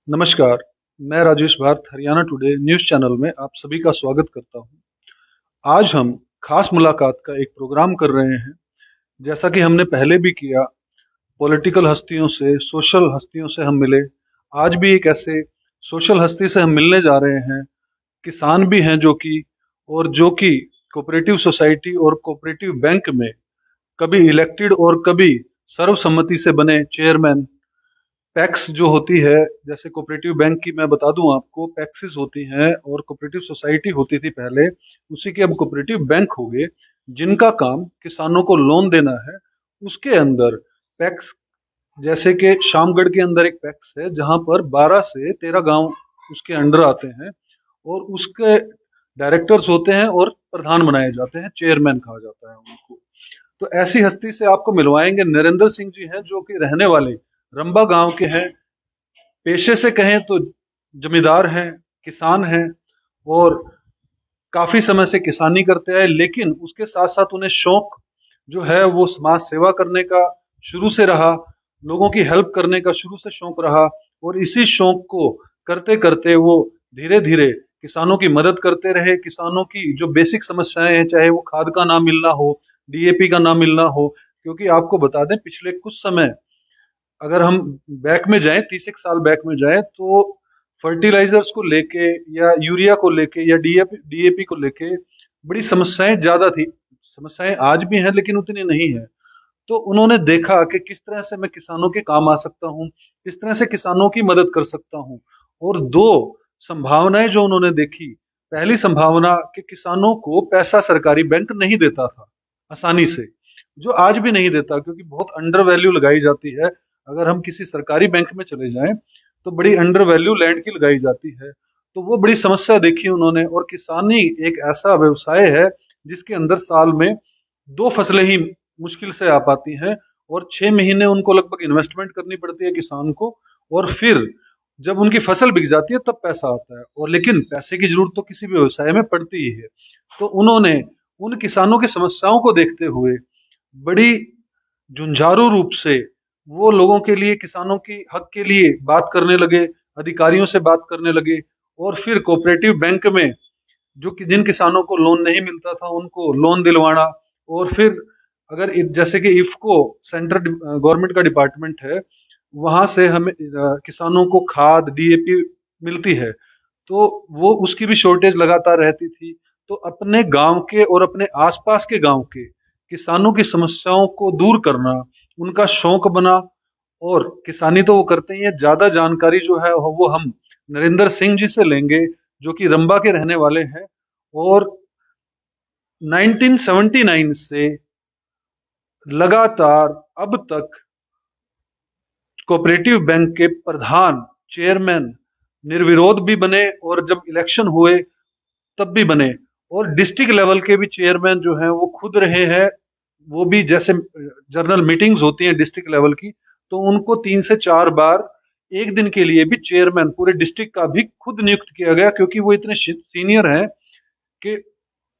नमस्कार, मैं Rajesh Bharat Haryana today news channel में आप सभी का स्वागत करता हूं। आज हम खास मुलाकात का एक प्रोग्राम कर रहे हैं। जैसा कि हमने पहले भी किया, पॉलिटिकल हस्तियों से, सोशल हस्तियों से हम मिले। आज भी एक ऐसे सोशल हस्ती से हम मिलने जा रहे हैं। किसान भी हैं जो कि कोऑपरेटिव सोसाइटी और कोऑपरेटिव बैंक में कभी इलेक्टेड और कभी सर्वसम्मति से बने चेयरमैन। पैक्स जो होती है, जैसे कोऑपरेटिव बैंक की मैं बता दूं आपको, पैक्सिस होती हैं और कोऑपरेटिव सोसाइटी होती थी पहले, उसी के अब कोऑपरेटिव बैंक हो गए, जिनका काम किसानों को लोन देना है। उसके अंदर पैक्स, जैसे कि शामगढ़ के अंदर एक पैक्स है जहां पर 12 से 13 गांव उसके अंडर आते हैं और उसके डायरेक्टर्स होते हैं और प्रधान बनाए जाते हैं, चेयरमैन कहा जाता है उनको। तो ऐसी हस्ती से आपको मिलवाएंगे। नरेंद्र सिंह जी हैं जो कि रहने वाले रंबा गांव के हैं। पेशे से कहें तो जमींदार हैं, किसान हैं और काफी समय से किसानी करते आए, लेकिन उसके साथ साथ उन्हें शौक जो है वो समाज सेवा करने का शुरू से रहा, लोगों की हेल्प करने का शुरू से शौक रहा। और इसी शौक को करते करते वो धीरे धीरे किसानों की मदद करते रहे। किसानों की जो बेसिक समस्याएं हैं, चाहे वो खाद का ना मिलना हो, डीएपी का ना मिलना हो, क्योंकि आपको बता दें पिछले कुछ समय, अगर हम बैक में जाएं, 30 साल बैक में जाएं, तो फर्टिलाइजर्स को लेके या यूरिया को लेके या डीएपी को लेके बड़ी समस्याएं ज्यादा थी। समस्याएं आज भी हैं लेकिन उतनी नहीं है। तो उन्होंने देखा कि किस तरह से मैं किसानों के काम आ सकता हूँ, किस तरह से किसानों की मदद कर सकता हूँ। और दो संभावनाएं जो उन्होंने देखी, पहली संभावना कि किसानों को पैसा सरकारी बैंक नहीं देता था आसानी से, जो आज भी नहीं देता, क्योंकि बहुत अंडर वैल्यू लगाई जाती है। अगर हम किसी सरकारी बैंक में चले जाएं तो बड़ी अंडर वैल्यू लैंड की लगाई जाती है। तो वो बड़ी समस्या देखी उन्होंने। और किसानी एक ऐसा व्यवसाय है जिसके अंदर साल में 2 फसलें ही मुश्किल से आ पाती हैं और 6 महीने उनको लगभग इन्वेस्टमेंट करनी पड़ती है किसान को। और फिर जब उनकी फसल बिक जाती है तब पैसा आता है। और लेकिन पैसे की जरूरत तो किसी भी व्यवसाय में पड़ती ही है। तो उन्होंने उन किसानों की समस्याओं को देखते हुए बड़ी जुझारू रूप से वो लोगों के लिए, किसानों की हक के लिए बात करने लगे, अधिकारियों से बात करने लगे। और फिर कोऑपरेटिव बैंक में जिन किसानों को लोन नहीं मिलता था उनको लोन दिलवाना। और फिर अगर जैसे कि इफको सेंट्रल गवर्नमेंट का डिपार्टमेंट है, वहां से हमें किसानों को खाद डीएपी मिलती है, तो वो उसकी भी शॉर्टेज लगातार रहती थी। तो अपने गांव के और अपने आसपास के गांव के किसानों की समस्याओं को दूर करना उनका शौक बना। और किसानी तो वो करते ही है, ज्यादा जानकारी जो है वो हम नरेंद्र सिंह जी से लेंगे, जो कि रंबा के रहने वाले हैं। और 1979 से लगातार अब तक कोऑपरेटिव बैंक के प्रधान, चेयरमैन निर्विरोध भी बने और जब इलेक्शन हुए तब भी बने। और डिस्ट्रिक्ट लेवल के भी चेयरमैन जो हैं वो खुद रहे हैं। वो भी जैसे जनरल मीटिंग्स होती हैं डिस्ट्रिक्ट लेवल की, तो उनको 3 से 4 बार एक दिन के लिए भी चेयरमैन पूरे डिस्ट्रिक्ट का भी खुद नियुक्त किया गया, क्योंकि वो इतने सीनियर हैं कि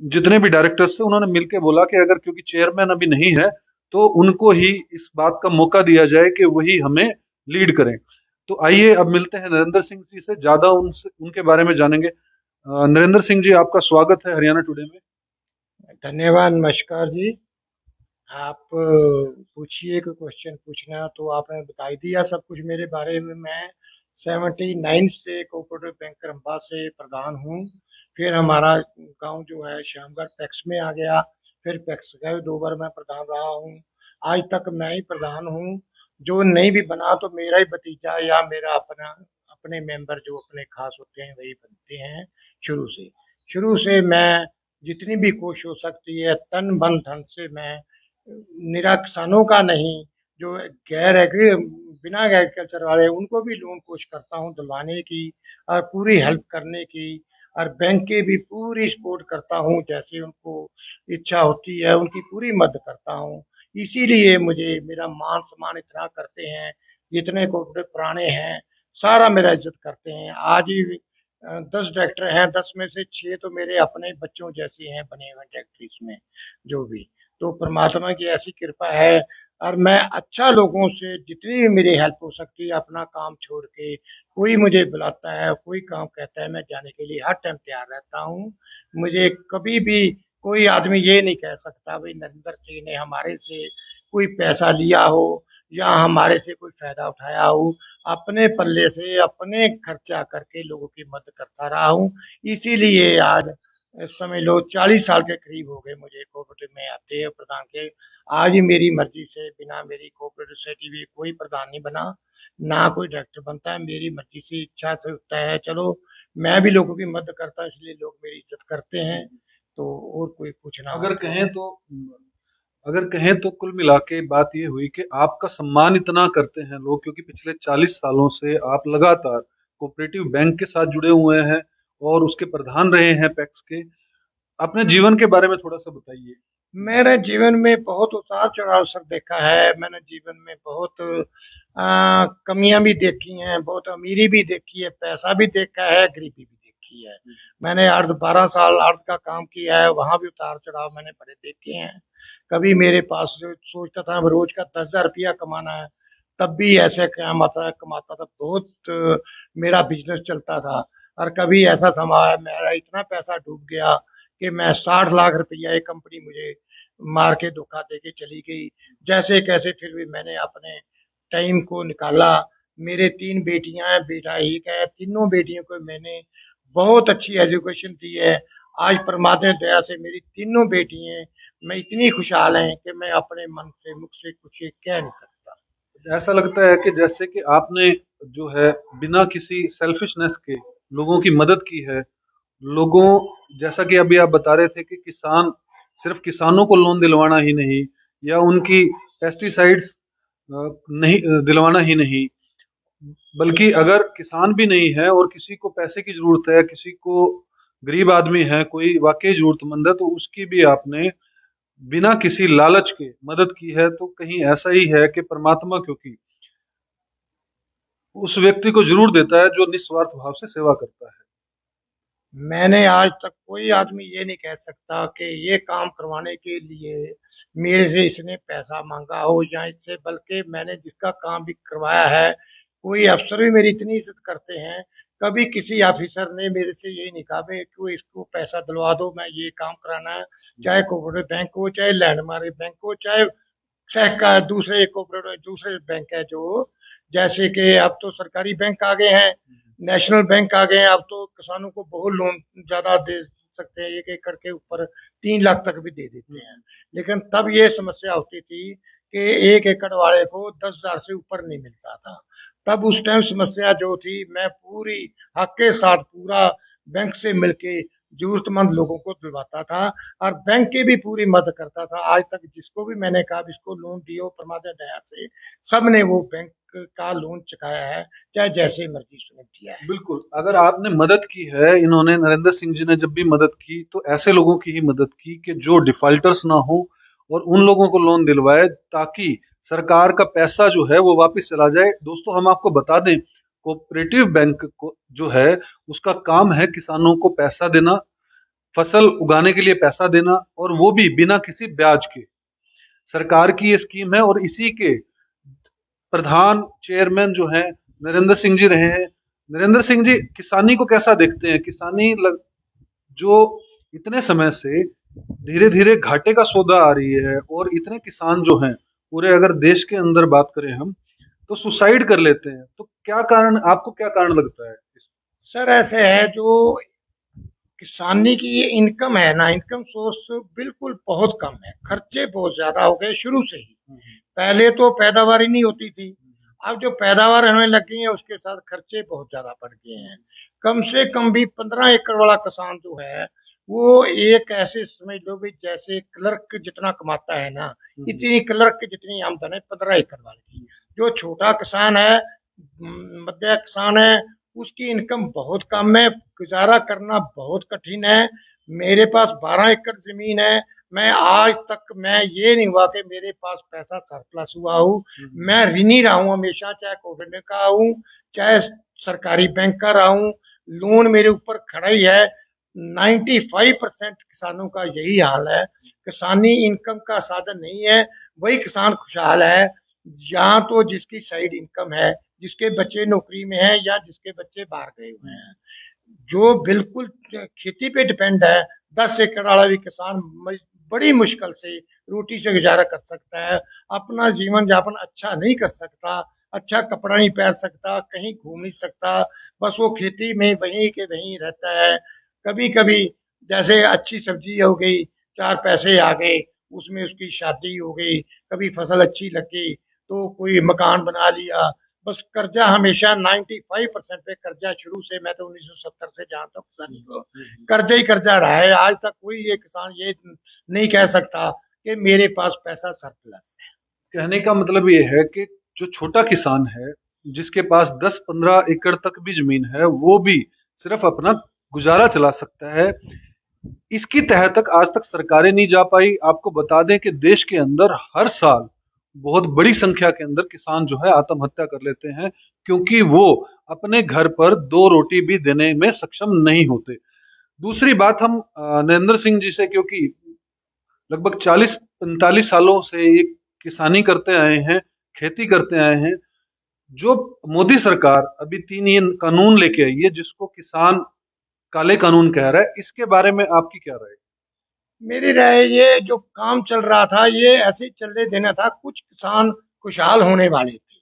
जितने भी डायरेक्टर्स थे उन्होंने मिलकर बोला कि अगर, क्योंकि चेयरमैन अभी नहीं है, तो उनको ही इस बात का मौका दिया जाए कि वही हमें लीड करें। तो आइए अब मिलते हैं नरेंद्र सिंह जी से, ज्यादा उनसे उनके बारे में जानेंगे। नरेंद्र सिंह जी, आपका स्वागत है हरियाणा टुडे में। धन्यवाद। नमस्कार जी। आप पूछिए, कोई क्वेश्चन पूछना है तो आपने बता ही दिया सब कुछ मेरे बारे में। मैं 79 से कोऑपरेटिव बैंक रंबा से प्रधान हूँ। फिर हमारा गांव जो है श्यामगढ़ पैक्स में आ गया। फिर पैक्स का भी 2 बार मैं प्रधान रहा हूँ। आज तक मैं ही प्रधान हूँ। जो नहीं भी बना तो मेरा ही भतीजा या मेरा अपना, अपने मेंबर जो अपने खास होते हैं वही बनते हैं। शुरू से मैं जितनी भी कोशिश हो सकती है तन मन धन से मैं निरा किसानों का नहीं, जो गैर एग्री बिना एग्रीकल्चर वाले उनको भी लोन कोशिश करता हूँ दिलवाने की और पूरी हेल्प करने की। और बैंक के भी पूरी सपोर्ट करता हूँ, जैसे उनको इच्छा होती है उनकी पूरी मदद करता हूँ। इसीलिए मुझे मेरा मान सम्मान इतना करते हैं। जितने कोऑपरेटिव पुराने हैं सारा मेरा इज्जत करते हैं। आज ही 10 डायरेक्टर हैं, 10 में से 6 तो मेरे अपने बच्चों जैसे हैं बने हुए डायरेक्टरीज में जो भी। तो परमात्मा की ऐसी कृपा है। और मैं अच्छा लोगों से जितनी भी मेरी हेल्प हो सकती है अपना काम छोड़ के, कोई मुझे बुलाता है, कोई काम कहता है, मैं जाने के लिए हर टाइम तैयार रहता हूँ। मुझे कभी भी कोई आदमी ये नहीं कह सकता भाई नरेंद्र सिंह ने हमारे से कोई पैसा लिया हो या हमारे से कोई फायदा उठाया हो। अपने पल्ले से अपने खर्चा करके लोगों की मदद करता रहा हूँ। इसीलिए आज समझ लो 40 साल के करीब हो गए मुझे कोऑपरेटिव में आते हैं प्रधान के। आज ही मेरी मर्जी से बिना मेरी कोऑपरेटिव सोसाइटी में कोई प्रधान नहीं बना, ना कोई डायरेक्टर बनता है। मेरी मर्जी से इच्छा से होता है। चलो मैं भी लोगों की मदद करता हूँ इसलिए लोग मेरी इज्जत करते हैं। तो और कोई पूछना हो अगर तो। कहें तो अगर कहें तो कुल मिला के बात ये हुई कि आपका सम्मान इतना करते हैं लोग, क्योंकि पिछले 40 सालों से आप लगातार कोऑपरेटिव बैंक के साथ जुड़े हुए हैं और उसके प्रधान रहे हैं पैक्स के। अपने जीवन के बारे में थोड़ा सा बताइए। मैंने जीवन में बहुत उतार चढ़ाव सर देखा है। मैंने जीवन में बहुत कमियां भी देखी हैं, बहुत अमीरी भी देखी है, पैसा भी देखा है, गरीबी भी देखी है। मैंने अर्ध 12 साल अर्ध का काम किया है, वहां भी उतार चढ़ाव मैंने बड़े देखे हैं। कभी मेरे पास जो सोचता था रोज का 10,000 रुपया कमाना है, तब भी ऐसे कमाता था। बहुत मेरा बिजनेस चलता था। और कभी ऐसा समय आया, मेरा इतना पैसा डूब गया कि मैं 60 लाख रुपया, एक कंपनी मुझे मार के धोखा दे के चली गई। जैसे कैसे फिर भी मैंने अपने टाइम को निकाला। मेरे 3 बेटियां हैं, बेटा एक है। तीनों बेटियों को मैंने बहुत अच्छी एजुकेशन दी है। आज परमात्मा की दया से मेरी तीनों बेटियां मैं इतनी खुशहाल हैं कि मैं अपने मन से मुख से कुछ कह नहीं सकता। ऐसा लगता है कि जैसे कि आपने जो है बिना किसी सेल्फिशनेस के लोगों की मदद की है। लोगों, जैसा कि अभी आप बता रहे थे कि किसान, सिर्फ किसानों को लोन दिलवाना ही नहीं या उनकी पेस्टिसाइड्स नहीं दिलवाना ही नहीं, बल्कि अगर किसान भी नहीं है और किसी को पैसे की जरूरत है, किसी को गरीब आदमी है, कोई वाकई जरूरतमंद है, तो उसकी भी आपने बिना किसी लालच के मदद की है। तो कहीं ऐसा ही है कि परमात्मा क्योंकि उस व्यक्ति को जरूर देता है जो निस्वार्थ भाव से सेवा करता है। मैंने आज तक कोई आदमी ये नहीं कह सकता कि ये काम करवाने के लिए मेरे से इसने पैसा मांगा हो या इससे, बल्कि मैंने जिसका काम भी करवाया है, कोई अफसर भी मेरी इतनी इज्जत करते हैं। कभी किसी ऑफिसर ने मेरे से ये नहीं कहा भाई क्यों इसको पैसा दिलवा दो, मैं ये काम कराना है। चाहे कोऑपरेटिव बैंक हो, चाहे लैंडमार्क बैंक हो, चाहे सहकार दूसरे कोऑपरेटिव दूसरे बैंक है जो, जैसे कि अब तो सरकारी बैंक आ गए हैं, नेशनल बैंक आ गए हैं। अब तो किसानों को बहुत लोन ज्यादा दे सकते हैं, 1 एकड़ के ऊपर 3 लाख तक भी दे देते हैं। लेकिन तब ये समस्या होती थी कि 1 एकड़ वाले को 10,000 से ऊपर नहीं मिलता था। तब उस टाइम समस्या जो थी, मैं पूरी हक के साथ पूरा बैंक से मिलके जरूरतमंद लोगों को दिलवाता था और बैंक की भी पूरी मदद करता था। आज तक जिसको भी मैंने कहा इसको लोन दियो परमात्मा दया से, सब ने वो बैंक का लोन चुकाया है, चाहे जैसे मर्जी उसने दिया है। बिल्कुल, अगर आपने मदद की है, इन्होंने नरेंद्र सिंह जी ने जब भी मदद की तो ऐसे लोगों की ही मदद की कि जो डिफाल्टर्स ना हो और उन लोगों को लोन दिलवाए ताकि सरकार का पैसा जो है वो वापस चला जाए। दोस्तों, हम आपको बता दें, कोऑपरेटिव बैंक को जो है उसका काम है किसानों को पैसा देना, फसल उगाने के लिए पैसा देना, और वो भी बिना किसी ब्याज के। सरकार की ये स्कीम है और इसी के प्रधान चेयरमैन जो हैं नरेंद्र सिंह जी रहे हैं। नरेंद्र सिंह जी किसानी को कैसा देखते हैं? जो इतने समय से धीरे धीरे घाटे का सौदा आ रही है और इतने किसान जो हैं पूरे, अगर देश के अंदर बात करें हम, तो सुसाइड कर लेते हैं। तो क्या कारण, आपको क्या कारण लगता है सर ऐसे है जो किसानी की ये इनकम है ना, इनकम सोर्स बिल्कुल बहुत कम है। खर्चे बहुत ज्यादा हो गए शुरू से ही। पहले तो पैदावार ही नहीं होती थी, अब जो पैदावार होने लगी है उसके साथ खर्चे बहुत ज्यादा बढ़ गए हैं। कम से कम भी 15 एकड़ वाला किसान जो है वो एक ऐसे समझ लो भी जैसे क्लर्क जितना कमाता है ना, इतनी क्लर्क की जितनी आमदन है 15 एकड़ वाले की। जो छोटा किसान है, मध्य किसान है, उसकी इनकम बहुत कम है, गुजारा करना बहुत कठिन है। मेरे पास 12 एकड़ जमीन है। मैं आज तक मैं ये नहीं हुआ कि मेरे पास पैसा सरप्लस हुआ हूँ। मैं ऋणी रहा हूँ हमेशा, चाहे कोविड का हूँ, चाहे सरकारी बैंक का रहा हूँ। लोन मेरे ऊपर खड़ा ही है। 95% किसानों का यही हाल है। किसानी इनकम का साधन नहीं है, वही किसान खुशहाल है। यहाँ तो जिसकी साइड इनकम है, जिसके बच्चे नौकरी में हैं या जिसके बच्चे बाहर गए हुए हैं, जो बिल्कुल खेती पे डिपेंड है, 10 एकड़ वाला भी किसान बड़ी मुश्किल से रोटी से गुजारा कर सकता है। अपना जीवन यापन अच्छा नहीं कर सकता, अच्छा कपड़ा नहीं पहन सकता, कहीं घूम नहीं सकता, बस वो खेती में वहीं के वहीं रहता है। कभी कभी जैसे अच्छी सब्जी हो गई, 4 पैसे आ गए, उसमें उसकी शादी हो गई, कभी फसल अच्छी लग गई तो कोई मकान बना लिया। बस कर्जा हमेशा 95% पे कर्जा शुरू से, मैं तो 1970 से जानता हूँ किसानी को, कर्जा ही कर्जा रहा है। आज तक कोई ये किसान ये नहीं कह सकता कि मेरे पास पैसा सरप्लस है। कहने का मतलब ये है कि जो छोटा किसान है, जिसके पास 10-15 एकड़ तक भी जमीन है, वो भी सिर्फ अपना गुजारा चला सकता है। इसकी तह तक आज तक सरकारें नहीं जा पाई। आपको बता दें कि देश के अंदर हर साल बहुत बड़ी संख्या के अंदर किसान जो है आत्महत्या कर लेते हैं, क्योंकि वो अपने घर पर 2 रोटी भी देने में सक्षम नहीं होते। दूसरी बात, हम नरेंद्र सिंह जी से, क्योंकि लगभग 40-45 सालों से ये किसानी करते आए हैं, खेती करते आए हैं। जो मोदी सरकार अभी 3 ये कानून लेके आई है, जिसको किसान काले कानून कह रहा है, इसके बारे में आपकी क्या राय है? मेरी राय ये जो काम चल रहा था ये ऐसे ही चलने देना था, कुछ किसान खुशहाल होने वाले थे।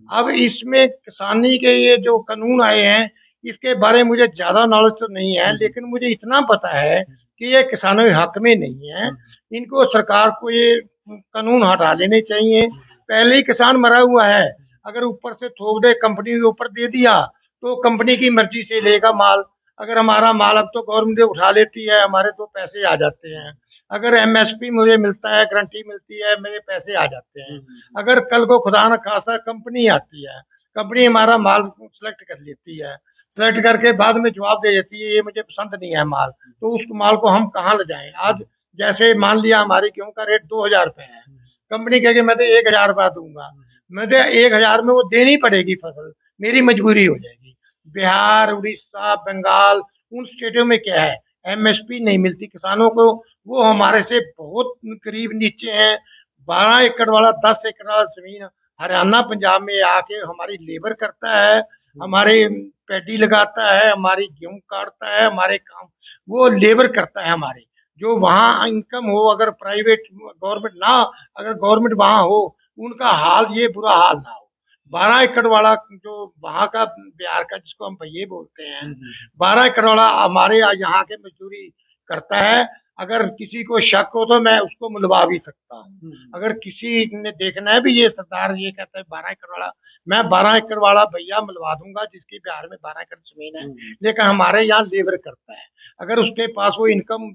अब इसमें किसानी के ये जो कानून आए हैं इसके बारे में मुझे ज्यादा नॉलेज तो नहीं है, लेकिन मुझे इतना पता है कि ये किसानों के हक में नहीं है। इनको सरकार को ये कानून हटा लेने चाहिए। पहले ही किसान मरा हुआ है, अगर ऊपर से थोप दे, कंपनी के ऊपर दे दिया तो कंपनी की मर्जी से लेगा माल। अगर हमारा माल अब तो गवर्नमेंट उठा लेती है, हमारे तो पैसे आ जाते हैं। अगर एमएसपी मुझे मिलता है, गारंटी मिलती है, मेरे पैसे आ जाते हैं। अगर कल को खुदा न खासा कंपनी आती है, कंपनी हमारा माल सेलेक्ट कर लेती है, सेलेक्ट करके बाद में जवाब दे देती है ये मुझे पसंद नहीं है माल, तो उस माल को हम कहाँ ले जाएं? आज जैसे मान लिया हमारी गेहूं का रेट 2000 रुपए है, कंपनी कहेगी मैं तो 1000 रुपया दूंगा, मुझे 1000 में वो देनी पड़ेगी फसल, मेरी मजबूरी हो जाएगी। बिहार, उड़ीसा, बंगाल, उन स्टेटों में क्या है, एमएसपी नहीं मिलती किसानों को। वो हमारे से बहुत करीब नीचे हैं। 12 एकड़ वाला, 10 एकड़ वाला जमीन हरियाणा पंजाब में आके हमारी लेबर करता है, हमारे पैडी लगाता है, हमारी गेहूं काटता है, हमारे काम वो लेबर करता है हमारे। जो वहाँ इनकम हो, अगर प्राइवेट गवर्नमेंट ना, अगर गवर्नमेंट वहाँ हो, उनका हाल ये बुरा हाल ना हो। 12 एकड़ वाला जो वहाँ का बिहार का जिसको हम भैये बोलते हैं, 12 एकड़ वाला हमारे यहाँ के मजदूरी करता है। अगर किसी को शक हो तो मैं उसको मिलवा भी सकता हूँ। अगर किसी ने देखना है भी ये सरदार ये कहता है 12 एकड़ वाला, मैं 12 एकड़ वाला भैया मिलवा दूंगा जिसकी बिहार में 12 एकड़ जमीन है, लेकिन हमारे यहाँ लेबर करता है। अगर उसके पास वो इनकम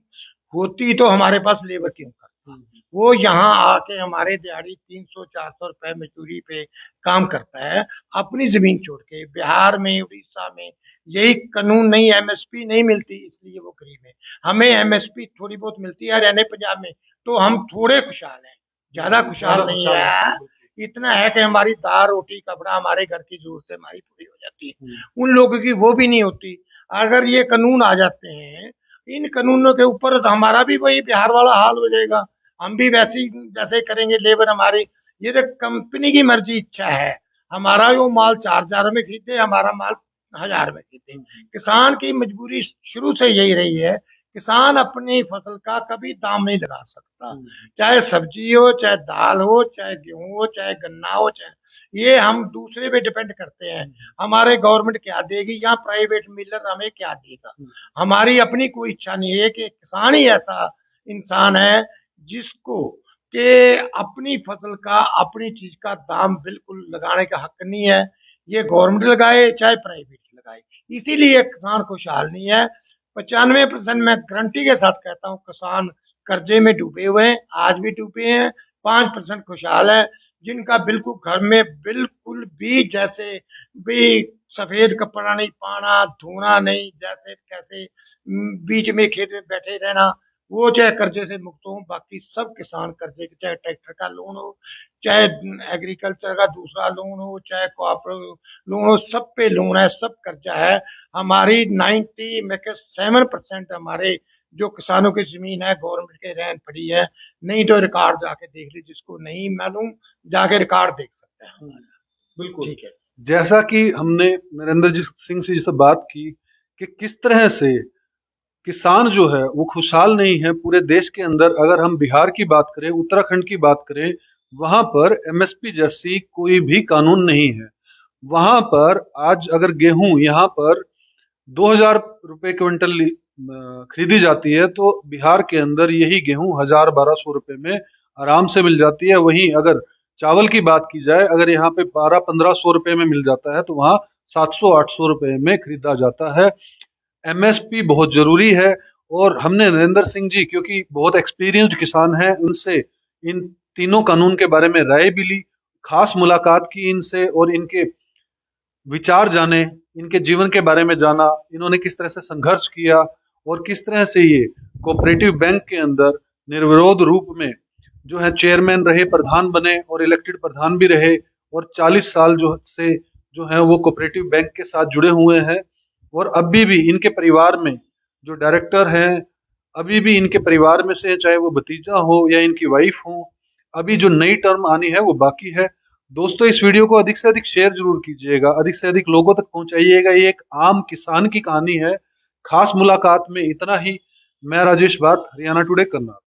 होती तो हमारे पास लेबर क्यों करता? वो यहाँ आके हमारे दिहाड़ी 300-400 रुपए मजदूरी पे काम करता है, अपनी जमीन छोड़ के। बिहार में, उड़ीसा में यही कानून नहीं, एमएसपी नहीं मिलती, इसलिए वो गरीब है। हमें एमएसपी थोड़ी बहुत मिलती है हरियाणा पंजाब में, तो हम थोड़े खुशहाल हैं, ज्यादा खुशहाल नहीं है। इतना है कि हमारी दाल रोटी कपड़ा, हमारे घर की जरूरतें हमारी पूरी हो जाती है, उन लोगों की वो भी नहीं होती। अगर ये कानून आ जाते हैं, इन कानूनों के ऊपर तो हमारा भी वही बिहार वाला हाल हो जाएगा, हम भी वैसे ही जैसे करेंगे लेबर हमारी। ये तो कंपनी की मर्जी इच्छा है, हमारा जो माल 4000 में खरीदे, हमारा माल 1000 में खरीदे। किसान की मजबूरी शुरू से यही रही है, किसान अपनी फसल का कभी दाम नहीं लगा सकता, चाहे सब्जी हो, चाहे दाल हो, चाहे गेहूं हो, चाहे गन्ना हो, चाहे ये हम दूसरे पे डिपेंड करते हैं। हमारे गवर्नमेंट क्या देगी या प्राइवेट मिलर हमें क्या देगा? हमारी अपनी कोई इच्छा नहीं है। कि किसान ही ऐसा इंसान है जिसको के अपनी फसल का, अपनी चीज का दाम बिल्कुल लगाने का हक नहीं है। ये गवर्नमेंट लगाए चाहे प्राइवेट लगाए, इसीलिए किसान खुशहाल नहीं है। 95% मैं गारंटी के साथ कहता हूँ किसान कर्जे में डूबे हुए हैं, आज भी डूबे हैं। 5% खुशहाल है, जिनका बिल्कुल घर में बिल्कुल भी जैसे भी सफेद कपड़ा नहीं पाना, धोना नहीं, जैसे कैसे बीच में खेत में बैठे रहना, वो चाहे कर्जे से मुक्त हो। बाकी सब किसान कर्जे, चाहे ट्रैक्टर का लोन हो, चाहे एग्रीकल्चर का दूसरा लोन हो, चाहे कोऑपरेटिव लोन हो, सब पे लोन है, सब कर्जा है। हमारी 97% हमारे जो किसानों की जमीन है गवर्नमेंट के रहन पड़ी है। नहीं तो रिकॉर्ड जाके देख ली, जिसको नहीं मालूम जाके रिकॉर्ड देख सकते हैं हमारा। बिल्कुल। ठीक है। जैसा कि हमने नरेंद्र जी सिंह से जिसे बात की कि किस तरह से किसान जो है वो खुशहाल नहीं है पूरे देश के अंदर। अगर हम बिहार की बात करें, उत्तराखंड की बात करें, वहां पर एमएसपी जैसी कोई भी कानून नहीं है। वहां पर आज अगर गेहूं यहाँ पर 2,000 रुपए क्विंटल खरीदी जाती है, तो बिहार के अंदर यही गेहूं 1,000-1,200 रुपए में आराम से मिल जाती है। वहीं अगर चावल की बात की जाए, अगर यहाँ पे 1,200-1,500 रुपए में मिल जाता है, तो वहाँ 700-800 रुपए में खरीदा जाता है। एमएसपी बहुत जरूरी है। और हमने नरेंद्र सिंह जी, क्योंकि बहुत एक्सपीरियंस्ड किसान हैं, उनसे इन तीनों कानून के बारे में राय भी ली, खास मुलाकात की इनसे और इनके विचार जाने, इनके जीवन के बारे में जाना, इन्होंने किस तरह से संघर्ष किया और किस तरह से ये कोऑपरेटिव बैंक के अंदर निर्विरोध रूप में जो है चेयरमैन रहे, प्रधान बने और इलेक्टेड प्रधान भी रहे, और 40 साल जो है वो कोऑपरेटिव बैंक के साथ जुड़े हुए हैं। और अभी भी इनके परिवार में जो डायरेक्टर हैं, अभी भी इनके परिवार में से, चाहे वो भतीजा हो या इनकी वाइफ हो, अभी जो नई टर्म आनी है वो बाकी है। दोस्तों, इस वीडियो को अधिक से अधिक शेयर जरूर कीजिएगा, अधिक से अधिक लोगों तक पहुंचाइएगा। ये एक आम किसान की कहानी है। खास मुलाकात में इतना ही। मैं राजेश भारत, हरियाणा टुडे, करनाल।